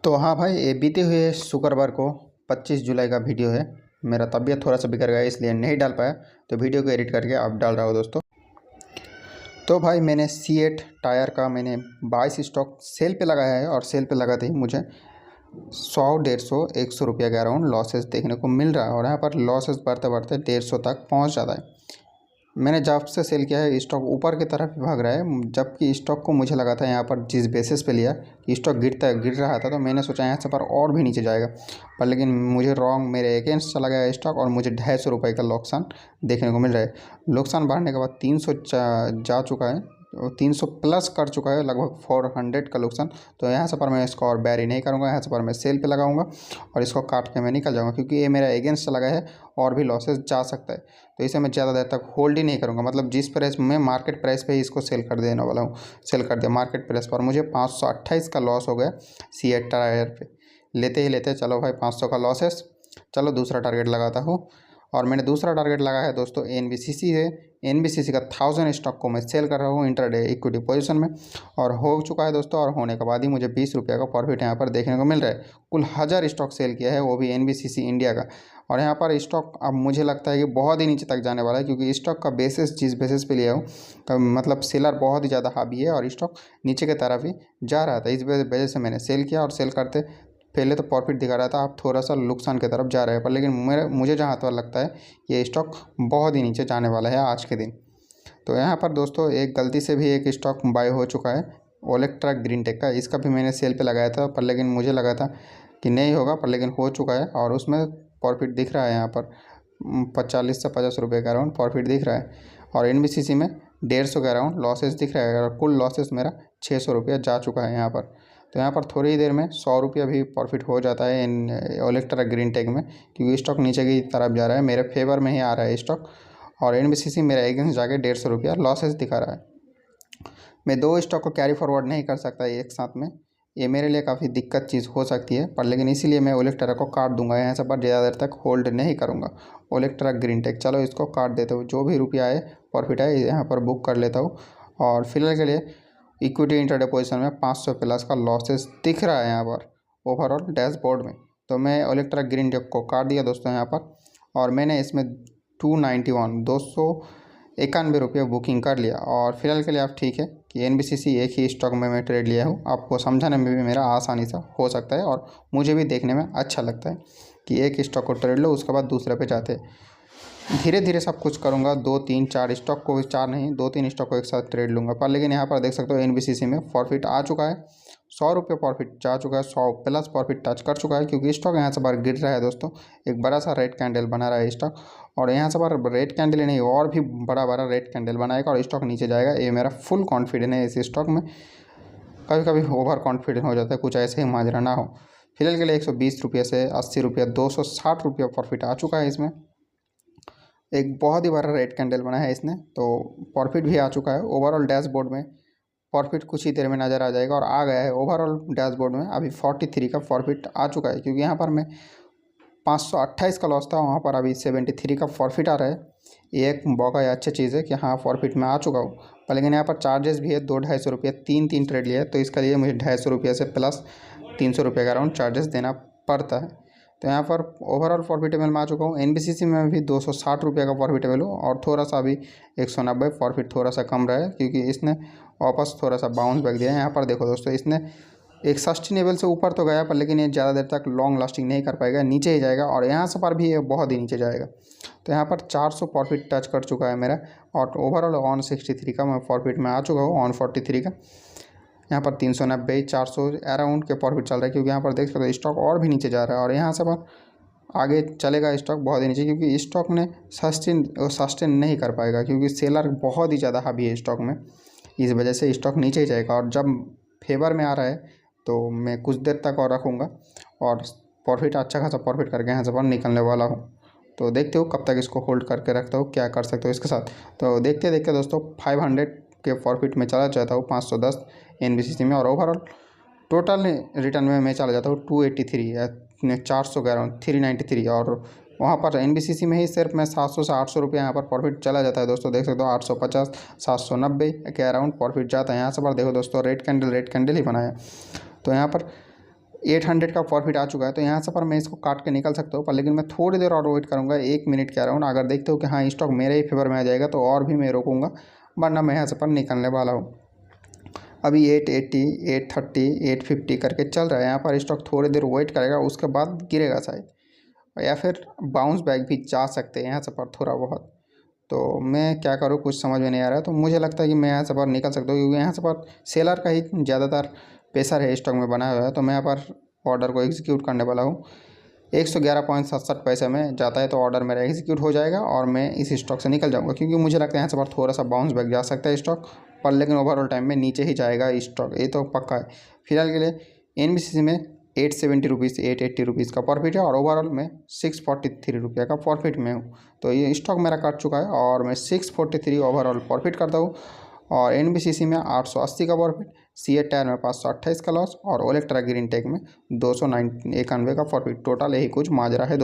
तो हाँ भाई, ये बीते हुए शुक्रवार को 25 जुलाई का वीडियो है। मेरा तबीयत थोड़ा सा बिगड़ गया इसलिए नहीं डाल पाया, तो वीडियो को एडिट करके अब डाल रहा हूँ दोस्तों। तो भाई मैंने C8 टायर का 22 स्टॉक सेल पे लगाया है, और सेल पे लगाते ही मुझे 100, 150, 100 रुपये के अराउंड लॉसेस देखने को मिल रहा है। और यहाँ पर लॉसेस बढ़ते बढ़ते 150 तक पहुँच जाता है। मैंने जब से सेल किया है स्टॉक ऊपर की तरफ ही भाग रहा है, जबकि स्टॉक को मुझे लगा था यहाँ पर जिस बेसिस पे लिया कि स्टॉक गिर रहा था, तो मैंने सोचा यहाँ से पर और भी नीचे जाएगा, पर लेकिन मुझे रॉन्ग, मेरे अगेंस्ट चला गया स्टॉक और मुझे 250 रुपये का नुकसान देखने को मिल रहा है। नुकसान बढ़ने के बाद 300 जा चुका है, 300 प्लस कर चुका है, लगभग 400 का नुकसान। तो यहाँ से पर मैं इसको और बैरी नहीं करूँगा, यहाँ से पर मैं सेल पे लगाऊंगा और इसको काट के मैं निकल जाऊँगा, क्योंकि ये मेरा अगेंस्ट लगा है और भी लॉसेस जा सकता है। तो इसे मैं ज़्यादा देर तक होल्ड ही नहीं करूँगा, मतलब जिस प्राइस में मार्केट प्राइस पे ही इसको सेल कर देने वाला हूँ। सेल कर दिया मार्केट प्राइस पर, मुझे 528 का लॉस हो गया C8 टायर पे। लेते ही लेते चलो भाई 500 का लॉसेस। चलो दूसरा टारगेट लगाता हूँ, और मैंने दूसरा टारगेट लगाया है दोस्तों NBCC है। NBCC का 1000 स्टॉक को मैं सेल कर रहा हूँ इंट्राडे इक्विटी पोजीशन में, और हो चुका है दोस्तों। और होने के बाद ही मुझे 20 रुपये का प्रॉफिट यहाँ पर देखने को मिल रहा है। कुल 1000 स्टॉक सेल किया है, वो भी NBCC इंडिया का। और यहाँ पर स्टॉक अब मुझे लगता है कि बहुत ही नीचे तक जाने वाला है, क्योंकि स्टॉक का बेसिस जिस बेसिस पे लिया हूँ, तो मतलब सेलर बहुत ही ज़्यादा हावी है और स्टॉक नीचे की तरफ ही जा रहा था। इस वजह से मैंने सेल किया, और सेल करते पहले तो प्रॉफिट दिखा रहा था, अब थोड़ा सा नुकसान की तरफ जा रहा है। पर लेकिन मुझे जहाँ तक लगता है ये स्टॉक बहुत ही नीचे जाने वाला है आज के दिन। तो यहाँ पर दोस्तों एक गलती से भी एक स्टॉक बाय हो चुका है, ओलेक्ट्रा ग्रीन टेक का। इसका भी मैंने सेल पे लगाया था, पर लेकिन मुझे लगा था कि नहीं होगा, पर लेकिन हो चुका है और उसमें प्रॉफिट दिख रहा है। यहाँ पर 40 से 50 रुपये का अराउंड प्रॉफिट दिख रहा है, और NBCC में 150 के अराउंड लॉसेस दिख रहा है, और कुल लॉसेस मेरा 600 रुपया जा चुका है यहाँ पर। तो यहाँ पर थोड़ी ही देर में 100 रुपया भी प्रॉफिट हो जाता है इन ओलेक्ट्रा ग्रीन टेक में, क्योंकि स्टॉक नीचे की तरफ जा रहा है, मेरे फेवर में ही आ रहा है स्टॉक। और NBCC मेरा अगेंस्ट जाके 150 रुपया लॉसेस दिखा रहा है। मैं दो स्टॉक को कैरी फॉरवर्ड नहीं कर सकता एक साथ में, ये मेरे लिए काफ़ी दिक्कत चीज़ हो सकती है। पर लेकिन इसीलिए मैं ओलेक्ट्रा को काट दूंगा यहाँ से, पर ज़्यादा देर तक होल्ड नहीं करूँगा ओलेक्ट्रा ग्रीन टेक। चलो इसको काट देता हूँ, जो भी रुपया आए प्रॉफिट आए यहाँ पर बुक कर लेता हूँ। और फिलहाल के लिए इक्विटी इंट्राडे पोजीशन में 500 प्लस का लॉसेस दिख रहा है यहाँ पर ओवरऑल डैशबोर्ड में। तो मैं ओलेक्ट्रा ग्रीन टेक को काट दिया दोस्तों यहाँ पर, और मैंने इसमें 291 रुपये बुकिंग कर लिया। और फिलहाल के लिए आप ठीक है कि NBCC एक ही स्टॉक में मैं ट्रेड लिया हूँ, आपको समझाने में भी मेरा आसानी से हो सकता है, और मुझे भी देखने में अच्छा लगता है कि एक स्टॉक को ट्रेड लो उसके बाद दूसरे पे जाते हैं। धीरे धीरे सब कुछ करूँगा, 2 3 4 स्टॉक को, 4 नहीं 2 3 स्टॉक को एक साथ ट्रेड लूँगा। पर लेकिन यहाँ पर देख सकते हो NBCC में प्रॉफिट आ चुका है, 100 रुपये प्रॉफिट जा चुका है, 100 प्लस प्रॉफिट टच कर चुका है, क्योंकि स्टॉक यहाँ से बाहर गिर रहा है दोस्तों। एक बड़ा सा रेड कैंडल बना रहा है स्टॉक, और यहाँ से बाहर रेड कैंडल ही नहीं और भी बड़ा बड़ा रेड कैंडल बनाएगा और स्टॉक नीचे जाएगा। ये मेरा फुल कॉन्फिडेंस है इस स्टॉक में। कभी कभी ओवर कॉन्फिडेंस हो जाता है, कुछ ऐसे ही माजरा ना हो। फिलहाल के लिए 120 रुपये से 80 रुपये, 260 रुपये प्रॉफिट आ चुका है इसमें। एक बहुत ही बड़ा रेड कैंडल बना है इसने, तो प्रॉफिट भी आ चुका है। ओवरऑल डैशबोर्ड में प्रॉफिट कुछ ही देर में नज़र आ जाएगा, और आ गया है ओवरऑल डैशबोर्ड में। अभी 43 का प्रॉफिट आ चुका है, क्योंकि यहाँ पर मैं 528 का लॉस था, वहाँ पर अभी 73 का प्रॉफिट आ रहा है। ये एक बहुत अच्छी चीज़ है कि हाँ प्रॉफिट में आ चुका हूँ। पर लेकिन यहाँ पर चार्जेस भी है 2-250 रुपये, 3 ट्रेड लिया है, तो इसके लिए मुझे 250 रुपये से प्लस 300 रुपये का अराउंड चार्जेस देना पड़ता है। तो यहाँ पर ओवरऑल प्रॉफिटेबल में आ चुका हूँ। NBCC में भी 260 रुपये का प्रॉफिटेबल हूँ, और थोड़ा सा अभी 190 प्रॉफिट थोड़ा सा कम रहा है, क्योंकि इसने वापस थोड़ा सा बाउंस बैक दिया है। यहाँ पर देखो दोस्तों, इसने एक सस्टेनेबल से ऊपर तो गया, पर लेकिन ये ज़्यादा देर तक लॉन्ग लास्टिंग नहीं कर पाएगा, नीचे ही जाएगा, और यहाँ से पर भी ये बहुत ही नीचे जाएगा। तो यहाँ पर 400 प्रॉफिट टच कर चुका है मेरा, और ओवरऑल 163 का मैं प्रॉफिट में आ चुका हूँ, 143 का। यहाँ पर 390 400 अराउंड के प्रॉफिट चल रहा है, क्योंकि यहाँ पर देख सकते हो स्टॉक और भी नीचे जा रहा है, और यहाँ से पर आगे चलेगा स्टॉक बहुत ही नीचे, क्योंकि स्टॉक ने सस्टेन नहीं कर पाएगा, क्योंकि सेलर बहुत ही ज़्यादा हावी है स्टॉक में। इस वजह से स्टॉक नीचे ही जाएगा, और जब फेवर में आ रहा है तो मैं कुछ देर तक और रखूँगा, और प्रॉफिट अच्छा खासा प्रॉफिट करके यहाँ से पर निकलने वाला हूँ। तो देखते हो कब तक इसको होल्ड करके रखता हूँ, क्या कर सकते हो इसके साथ। तो देखते देखते दोस्तों 500 के प्रॉफिट में चला जाता हूँ, 510 NBCC में, और ओवरऑल टोटल रिटर्न में मैं चला जाता हूँ 283 या 400 के अराउंड 393, और वहाँ पर NBCC में ही सिर्फ मैं 700 से 800 रुपये यहाँ पर प्रॉफिट चला जाता है दोस्तों। देख सकते हो 850 790 के अराउंड प्रॉफिट जाता है। यहाँ से पर देखो दोस्तों रेड कैंडल ही बनाया। तो यहाँ पर 800 का प्रॉफिट आ चुका है। तो यहाँ से पर मैं इसको काट के निकल सकता हूँ, पर लेकिन मैं थोड़ी देर और वेट करूँगा, 1 मिनट के अराउंड। अगर देखते हो कि हाँ स्टॉक मेरे ही फेवर में आ जाएगा तो और भी मैं रोकूँगा, वरना मैं यहाँ से पर निकलने वाला हूँ। अभी 880, 830, 850 करके चल रहा है। यहाँ पर स्टॉक थोड़ी देर वेट करेगा, उसके बाद गिरेगा शायद, या फिर बाउंस बैक भी जा सकते हैं यहाँ से पर थोड़ा बहुत। तो मैं क्या करूँ कुछ समझ में नहीं आ रहा है। तो मुझे लगता है कि मैं यहाँ से पर निकल सकता हूँ, क्योंकि यहाँ से पर सेलर का ही ज़्यादातर प्रेशर है स्टॉक में बना हुआ है। तो मैं यहाँ पर ऑर्डर को एग्जीक्यूट करने वाला हूँ। 111.67 पैसे में जाता है तो ऑर्डर मेरा एग्जीक्यूट हो जाएगा और मैं इस स्टॉक से निकल जाऊँगा, क्योंकि मुझे लगता है यहाँ से पर थोड़ा सा बाउंस बैक जा सकता है स्टॉक पर, लेकिन ओवरऑल टाइम में नीचे ही जाएगा स्टॉक, ये तो पक्का है। फिलहाल के लिए NBCC में 870 रुपीज़ 880 रुपीज़ का प्रॉफिट है और ओवरऑल में 643 रुपये का प्रॉफिट में हूँ। तो ये स्टॉक मेरा कट चुका है और मैं 643 ओवरऑल प्रॉफिट करता हूँ। और NBCC में 880 का प्रॉफिट, CEAT टायर में 528 का लॉस और ओलेक्ट्रा ग्रीन टेक में 291 का प्रॉफिट। टोटल यही कुछ माजरा है।